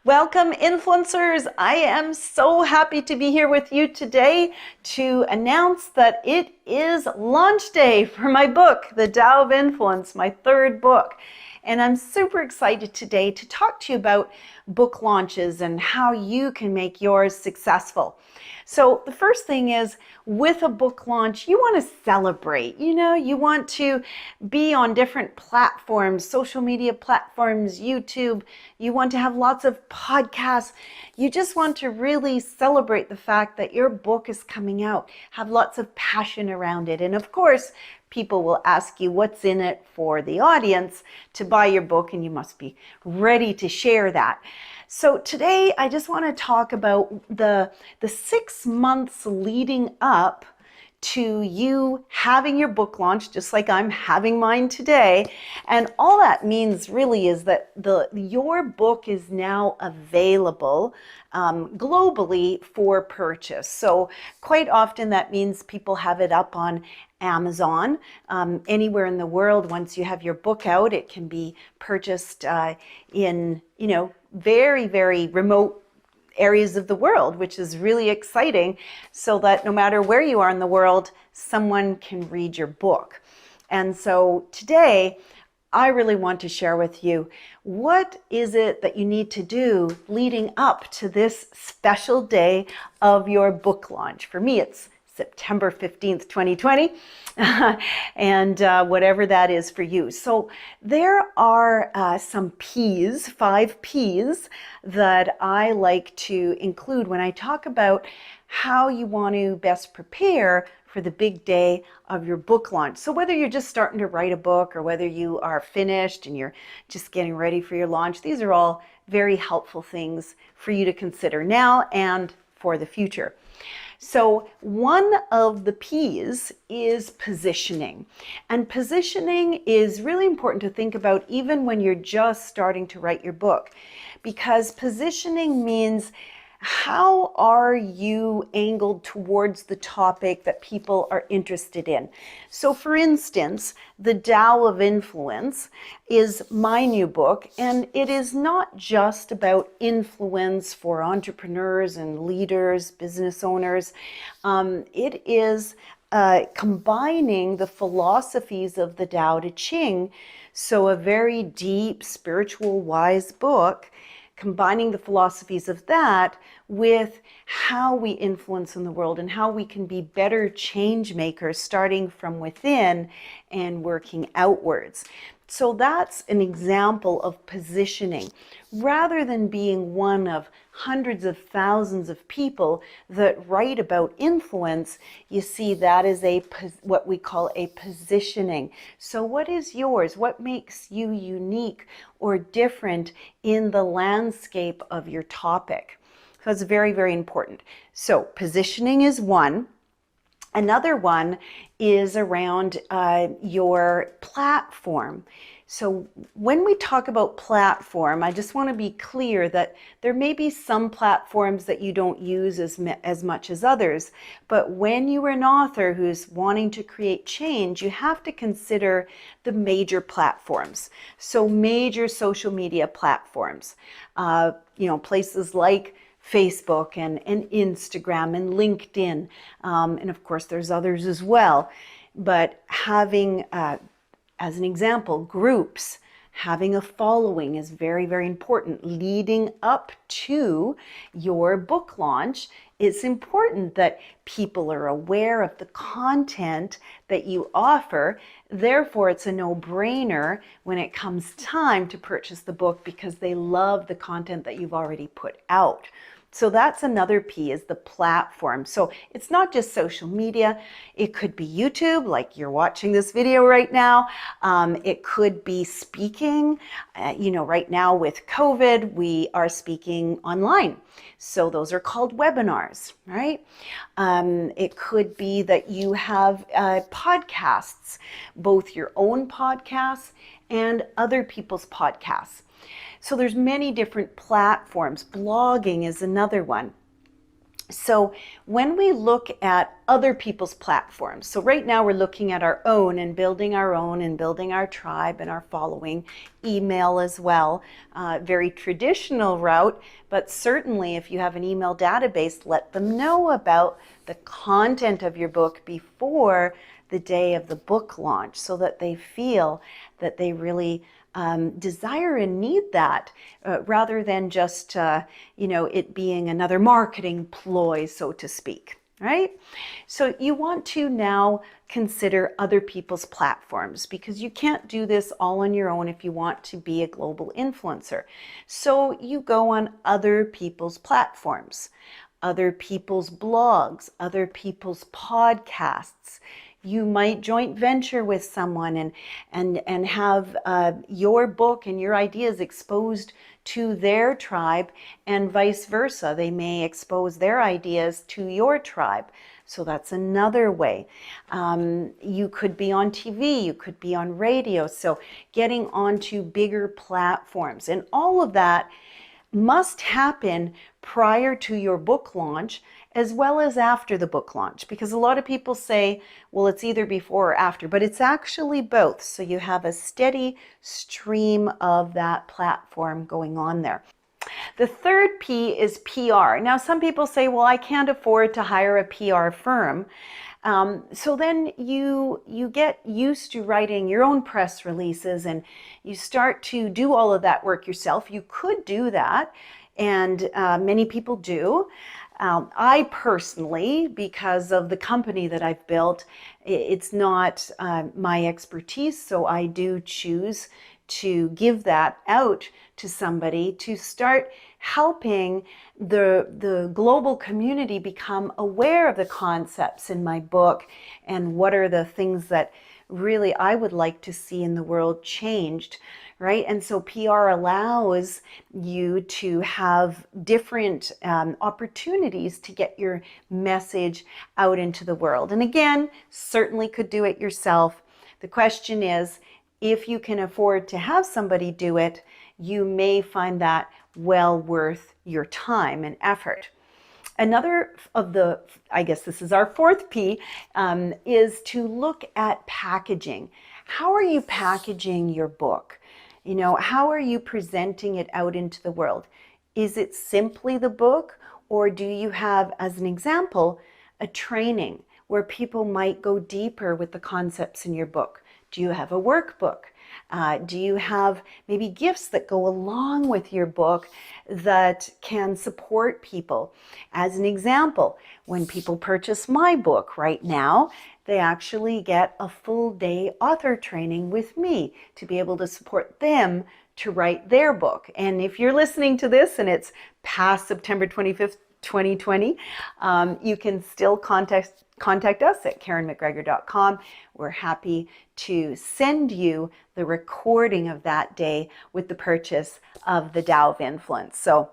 Welcome, influencers. I am so happy to be here with you today to announce that it is launch day for my book, The Tao of Influence, my third book. And I'm super excited today to talk to you about book launches and how you can make yours successful. So the first thing is, with a book launch, you want to celebrate. You want to be on different platforms, social media platforms, YouTube. You want to have lots of podcasts. You just want to really celebrate the fact that your book is coming out, have lots of passion around it. And of course, people will ask you what's in it for the audience to buy your book, and you must be ready to share that. So today I just want to talk about the 6 months leading up to you having your book launch, just like I'm having mine today. And all that means really is that your book is now available globally for purchase. So quite often that means people have it up on Amazon, anywhere in the world. Once you have your book out, it can be purchased in, very, very remote areas of the world, which is really exciting, so that no matter where you are in the world, someone can read your book. And so today, I really want to share with you, what is it that you need to do leading up to this special day of your book launch? For me, it's September 15th, 2020, and whatever that is for you. So there are some P's, 5 P's, that I like to include when I talk about how you want to best prepare for the big day of your book launch. So whether you're just starting to write a book or whether you are finished and you're just getting ready for your launch, these are all very helpful things for you to consider now and for the future. So one of the P's is positioning. And positioning is really important to think about even when you're just starting to write your book, because positioning means, how are you angled towards the topic that people are interested in? So for instance, The Tao of Influence is my new book, and it is not just about influence for entrepreneurs and leaders, business owners. It is combining the philosophies of the Tao Te Ching, so a very deep, spiritual, wise book, combining the philosophies of that with how we influence in the world and how we can be better change makers, starting from within and working outwards. So that's an example of positioning. Rather than being one of hundreds of thousands of people that write about influence, you see that is what we call a positioning. So what is yours? What makes you unique or different in the landscape of your topic? So it's very, very important. So positioning is one. Another one is around your platform. So when we talk about platform, I just want to be clear that there may be some platforms that you don't use as much as others. But when you are an author who's wanting to create change, you have to consider the major platforms. So major social media platforms, places like Facebook and Instagram and LinkedIn, and of course there's others as well. But having, as an example, groups, having a following is very, very important. Leading up to your book launch, it's important that people are aware of the content that you offer. Therefore, it's a no-brainer when it comes time to purchase the book, because they love the content that you've already put out. So that's another P, is the platform. So it's not just social media. It could be YouTube, like you're watching this video right now. It could be speaking. Right now with COVID, we are speaking online. So those are called webinars, right? It could be that you have podcasts, both your own podcasts and other people's podcasts. So there's many different platforms. Blogging is another one. So when we look at other people's platforms, so right now we're looking at our own and building our tribe and our following, email as well, very traditional route, but certainly if you have an email database, let them know about the content of your book before the day of the book launch so that they feel that they really desire and need that rather than just, it being another marketing ploy, so to speak, right? So you want to now consider other people's platforms because you can't do this all on your own if you want to be a global influencer. So you go on other people's platforms, other people's blogs, other people's podcasts. You might joint venture with someone and have your book and your ideas exposed to their tribe and vice versa. They may expose their ideas to your tribe. So that's another way. You could be on TV, you could be on radio. So getting onto bigger platforms, and all of that must happen prior to your book launch as well as after the book launch, because a lot of people say, well, it's either before or after, but it's actually both. So you have a steady stream of that platform going on there. The third P is PR. Now, some people say, well, I can't afford to hire a PR firm. So then you get used to writing your own press releases and you start to do all of that work yourself. You could do that, and many people do. I personally, because of the company that I've built, it's not my expertise, so I do choose to give that out to somebody to start helping the global community become aware of the concepts in my book and what are the things that really I would like to see in the world changed, right? And so PR allows you to have different opportunities to get your message out into the world. And again, certainly could do it yourself. The question is, if you can afford to have somebody do it, you may find that well worth your time and effort. Another of the, I guess this is our fourth P, is to look at packaging. How are you packaging your book? You know, how are you presenting it out into the world? Is it simply the book, or do you have, as an example, a training where people might go deeper with the concepts in your book? Do you have a workbook? Do you have maybe gifts that go along with your book that can support people? As an example, when people purchase my book right now, they actually get a full day author training with me to be able to support them to write their book. And if you're listening to this and it's past September 25th, 2020, you can still contact us at KarenMcGregor.com. We're happy to send you the recording of that day with the purchase of the Tao of Influence. So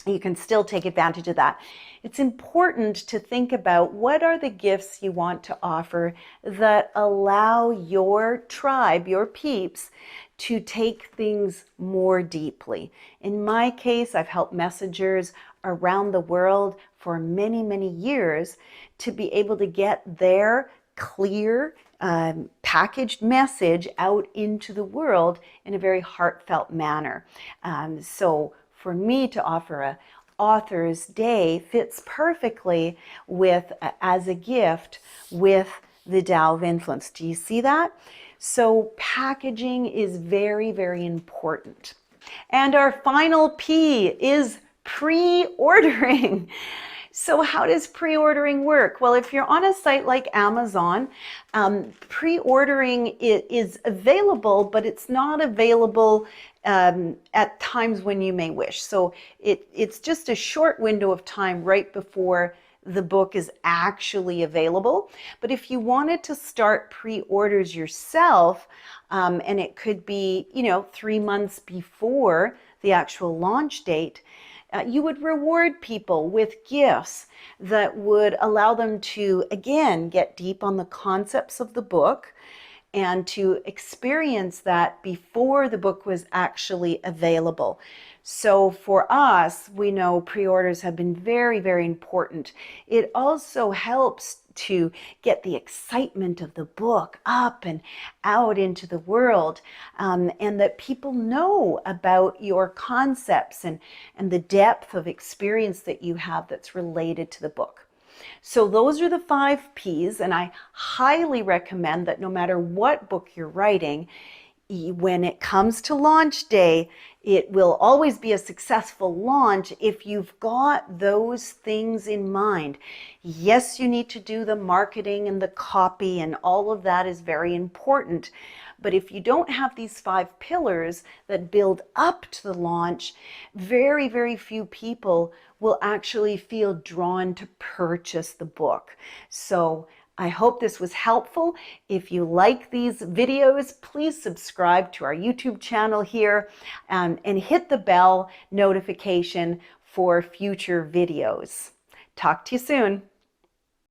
you can still take advantage of that. It's important to think about what are the gifts you want to offer that allow your tribe, your peeps, to take things more deeply. In my case, I've helped messengers around the world for many, many years to be able to get their clear, packaged message out into the world in a very heartfelt manner. So for me to offer a Author's Day fits perfectly with, as a gift, with the Tao of Influence. Do you see that? So packaging is very, very important. And our final P is pre-ordering. So how does pre-ordering work? Well, if you're on a site like Amazon, pre-ordering is available, but it's not available at times when you may wish. So it's just a short window of time right before the book is actually available. But if you wanted to start pre-orders yourself, and it could be, 3 months before the actual launch date, you would reward people with gifts that would allow them to, again, get deep on the concepts of the book, and to experience that before the book was actually available. So for us, we know pre-orders have been very, very important. It also helps to get the excitement of the book up and out into the world, and that people know about your concepts and the depth of experience that you have that's related to the book. So those are the 5 P's, and I highly recommend that no matter what book you're writing, when it comes to launch day, it will always be a successful launch if you've got those things in mind. Yes, you need to do the marketing and the copy, and all of that is very important. But if you don't have these 5 pillars that build up to the launch, very, very few people will actually feel drawn to purchase the book. So I hope this was helpful. If you like these videos, please subscribe to our YouTube channel here, and hit the bell notification for future videos. Talk to you soon.